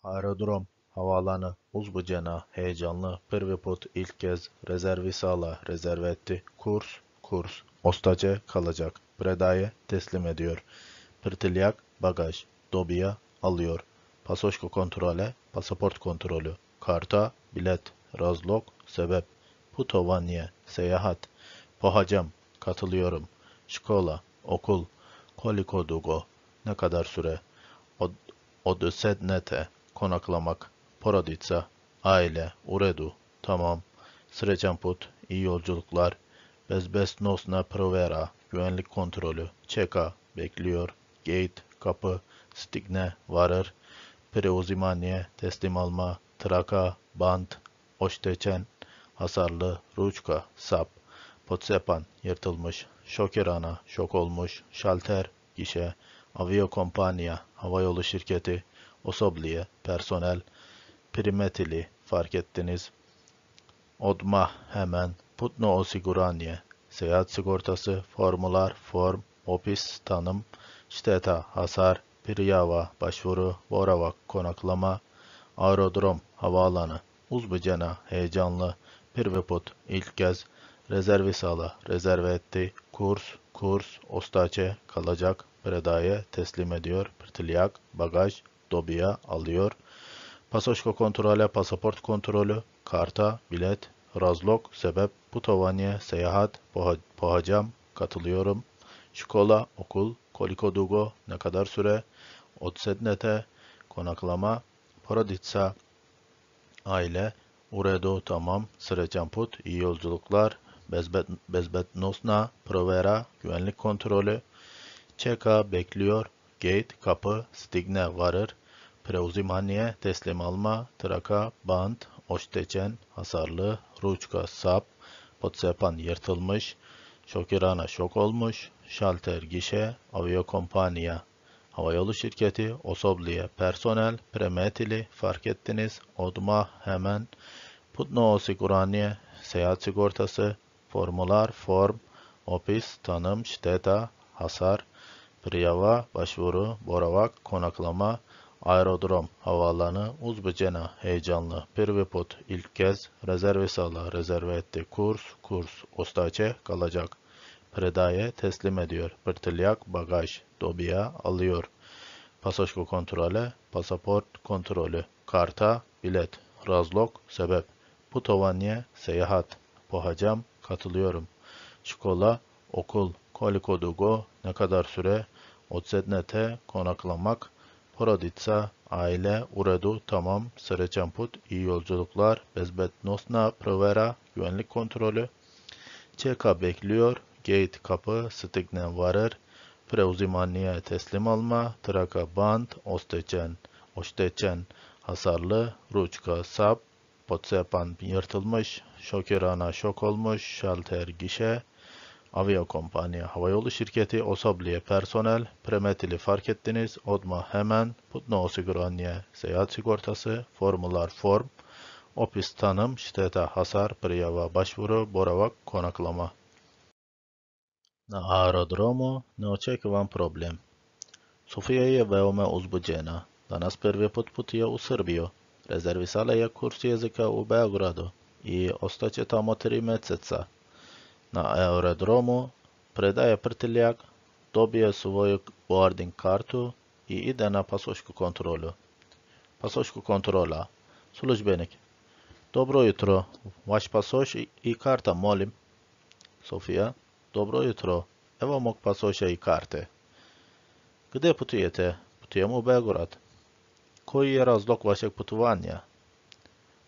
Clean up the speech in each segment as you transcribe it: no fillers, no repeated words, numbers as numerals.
Aerodrom, havaalanı, Uzbucena, heyecanlı, Pripyat ilk kez rezervi sağla rezerve etti. Kurs, Ostace kalacak. Preda'ya teslim ediyor. Prtilyak, bagaj, Dobia alıyor. Pasoşko kontrole, pasaport kontrolü. Karta, bilet, razlok, sebep. Putovanye, seyahat. Pohacam, katılıyorum. Şkola, okul. Koliko dugo, ne kadar süre? Od Odesednete, konaklamak. Porodica, aile. Uredu, tamam. Srećan put, iyi yolculuklar. Bezbestnosna provera, güvenlik kontrolü. Çeka, bekliyor. Gate, kapı. Stigne, varır. Preuzimanie, teslim alma. Traka, bant. Oşteçen, hasarlı. Ruçka, sap. Potsepan, yırtılmış. Şokerana, şok olmuş. Şalter, gişe. Aviakompanya, havayolu şirketi. Osobliye, personel. Primetili, fark ettiniz. Odmah, hemen. Putno osiguranje, seyahat sigortası. Formular, form. Opis, tanım. Šteta, hasar. Prijava, başvuru. Boravak, konaklama. Aerodrom, havaalanı. Uzbucena, heyecanlı. Pripyat, ilk kez. Rezervi sağla, rezerve etti. Kurs, Ostaçe, kalacak. Preda'ya teslim ediyor. Prtilyak, bagaj. Dobia alıyor. Pasoşko kontrole, pasaport kontrolü. Karta, bilet. Razlok, sebep. Putovanje, seyahat. Pohacam, katılıyorum. Şkola, okul. Koliko dugo, ne kadar süre? Odsednete, konaklama. Porodica, aile. Uredu, tamam. Srećan put, iyi yolculuklar. Bezbednosna provera, güvenlik kontrolü. Çeka, bekliyor. Gate, kapı. Stigne, varır. Preuzimanie, teslim alma. Traka, bant. Oşteçen, hasarlı. Ruçka, sap. Potsepan, yırtılmış. Şokirana, şok olmuş. Şalter, gişe. Aviakompanya, havayolu şirketi. Osobliye, personel. Premetili, fark ettiniz. Odma, hemen. Putno osiguranje, seyahat sigortası. Formular, form. Opis, tanım. Šteta, hasar. Prijava, başvuru. Boravak, konaklama. Aerodrom, havaalanı. Uzbucena, heyecanlı. Pripyat, ilk kez. Rezervi sağla, rezerve etti. Kurs, Ostaçe, kalacak. Preda'ya teslim ediyor. Prtilyak, bagaj. Dobia alıyor. Pasoşko kontrole, pasaport kontrolü. Karta, bilet. Razlok, sebep. Putovanje, seyahat. Pohacam, katılıyorum. Şkola, okul. Koliko dugo, ne kadar süre? Odsednete, konaklamak. Porodica, aile. Uredu, tamam. Srećan put, iyi yolculuklar. Bezbednosna provera, güvenlik kontrolü. Çeka, bekliyor. Gate, kapı. Stigne, varır. Preuzimanie, teslim alma. Traka, bant. Oşteçen, hasarlı. Ruçka, sap. Potsepan, yırtılmış. Şokirana, şok olmuş. Şalter, gişe. Aviakompanya, havayolu şirketi. Osobliye, personel. Premetili, fark ettiniz. Odma, hemen. Putno osiguranje, seyahat sigortası. Formular, form. Opis, tanım. Šteta, hasar. Prijava, başvuru. Boravak, konaklama. Na aerodromu neočekivan problem. Sofia je veoma uzbuđena. Danas prvi put putuje u Srbiju. Rezervisala je kurs jezika u Beogradu i ostaće tamo 3 mjeseca. Na aerodromu predaje prtiljak, dobije svoju boarding kartu i ide na pasošku kontrolu. Pasošku kontrola. Službenik. Dobro jutro. Vaš pasoš i karta, molim. Sofia. Dobro jutro. Evo mog pasoša i karte. Gdje putujete? Putujemo u Beograd. Koji je razlog vašeg putovanja?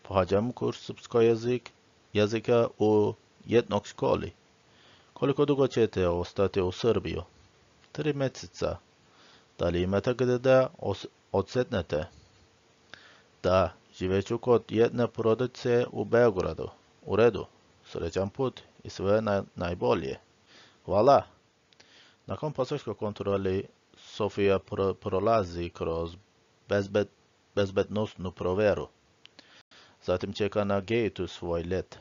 Pohađam kurs srpskog jezika u jednoj školi. Koliko dugo ćete ostati u Srbiju? 3 mjeseca. Da li imate gdje da odsednete? Da, živeću kod jedne porodice u Beogradu. U redu. Srećan put i sve najbolje. Hvala. Nakon pasoške kontroli Sofia prolazi kroz bezbednosnu proveru. Zatim čeka na gejtu svoj let.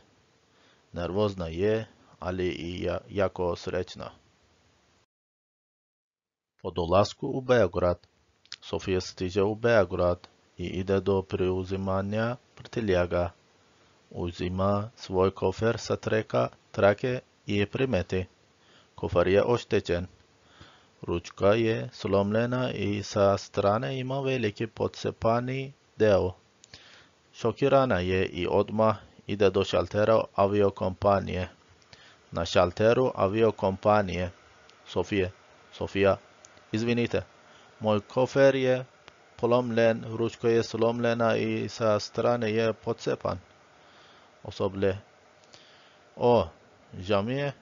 Nervozna je, ali i jako srećna. Po dolasku u Beograd, Sofia stiže u Beograd i ide do preuzimanja prtljaga. Uzima svoj kofer sa trake i je primeti. Kofer je oštećen. Ručka je slomljena i sa strane ima veliki podsepani deo. Šokirana je i odmah ide do šaltera aviokompanije. Na šalteru aviokompanije. Sofija, izvinite, moj kofer je polomljen, ručka je slomljena i sa strane je podsepan. Osoblje. O, žao mi je.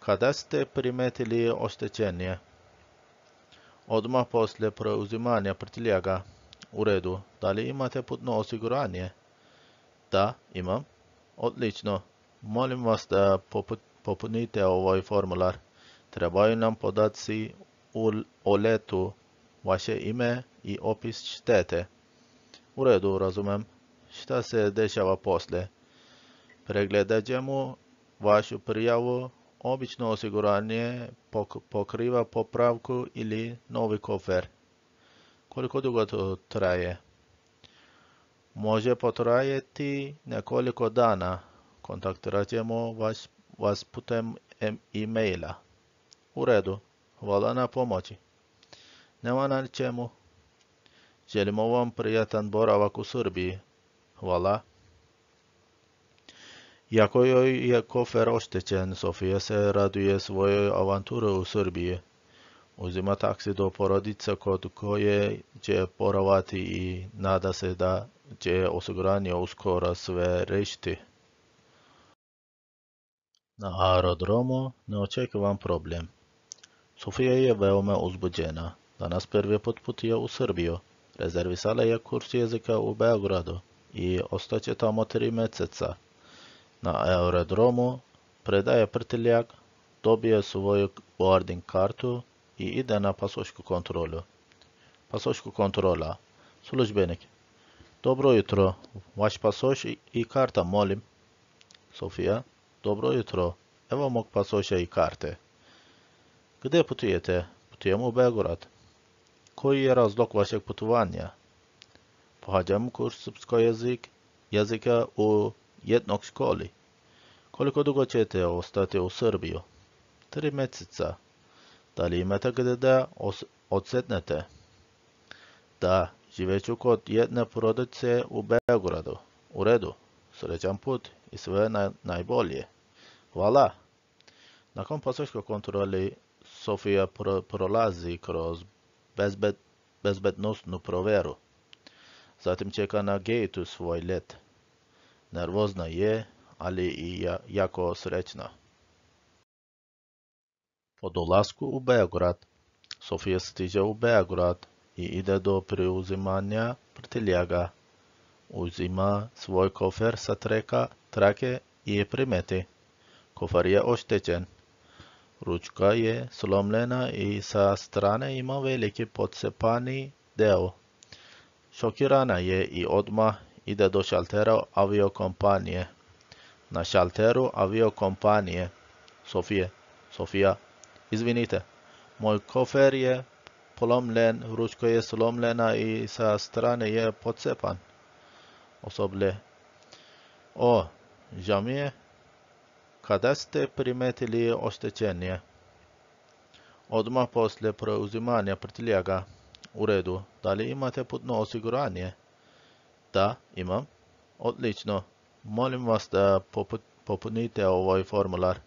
Kada ste primetili oštećenje? Odmah poslije preuzimanja prtljaga. U redu. Da li imate putno osiguranje? Da, imam. Odlično. Molim vas da popunite ovaj formular. Trebaju nam podaci o letu, vaše ime i opis štete. U redu, razumem. Šta se dešava poslije? Pregledat ćemo vašu prijavu. Obično osiguranje pokriva popravku ili novi kofer. Koliko dugo to traje? Može potrajati nekoliko dana. Kontaktirat ćemo vas putem e-maila. U redu. Hvala na pomoći. Nema na čemu. Želimo vam prijatan boravak u Srbiji. Hvala. Iako joj je kofer oštećen, Sofija se raduje svojoj avanturi u Srbiji. Uzima taksi do porodice kod koje će boravati i nada se da će osiguranje uskoro sve riješiti. Na aerodromu neočekivan problem. Sofija je veoma uzbuđena. Danas prvi put putuje u Srbiju. Rezervisala je kurs jezika u Beogradu i ostaće tamo 3 mjeseca. Na aerodromu predaje prtljag, dobije svoju boarding kartu i ide na pasošku kontrolu. Pasošku kontrola. Službenik. Dobro jutro. Vaš pasoš i karta, molim. Sofija. Dobro jutro. Evo mog pasoša i karte. Gdje putujete? Putujemo u Beograd. Koji je razlog vašeg putovanja? Pohađam kurs srpskog jezika u jednoj školi. Koliko dugo ćete ostati u Srbiju? 3 mjeseca. Da li imate gdje da odsetnete? Da, živeću kod jedne porodice u Beogradu. U redu. Srećan put i sve najbolje. Hvala. Nakon pasoške kontrole Sofija prolazi kroz bezbednosnu provjeru. Zatim čeka na gejtu svoj let. Nervozna je, ali i jako srećna. Po dolasku u Beograd, Sofija stiže u Beograd i ide do preuzimanja prtljaga. Uzima svoj kofer sa trake i je primeti. Kofer je oštećen. Ručka je slomljena i sa strane ima veliki podsepani deo. Šokirana je i odmah ide do šaltera aviokompanije. Na šalteru aviokompanije. Sofija, izvinite, moj kofer je polomljen, ručka je slomljena i sa strane je podsepan. Osoblje. O, žao mi je. Kada ste primetili oštećenje? Odmah poslije preuzimanja prtljaga. U redu. Da li imate putno osiguranje? Da, imam. Odlično. Molim vas da popunite ovaj formular.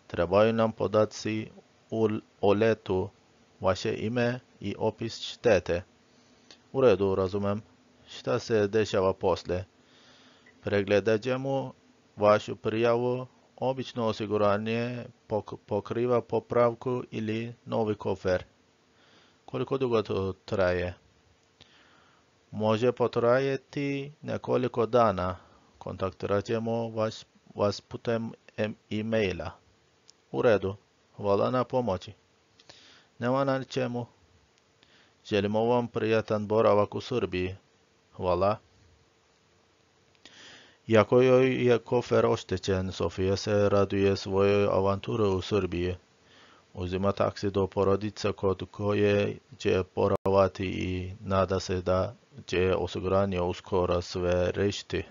Trebaju nam podaci o letu, vaše ime i opis štete. U redu, razumem. Šta se dešava poslije? Pregledat ćemo vašu prijavu. Obično osiguranje pokriva popravku ili novi kofer. Koliko dugo to traje? Može potrajati nekoliko dana. Kontaktirat ćemo vas putem e-maila. U redu. Hvala na pomoći. Nema na čemu. Želimo vam prijatan boravak u Srbiji. Hvala. Iako joj je kofer oštećen, Sofija se raduje svojoj avanturi u Srbiji. Uzima taksi do porodice kod koje će boravati i nada se da gdzie osiguranie skoro swe reszty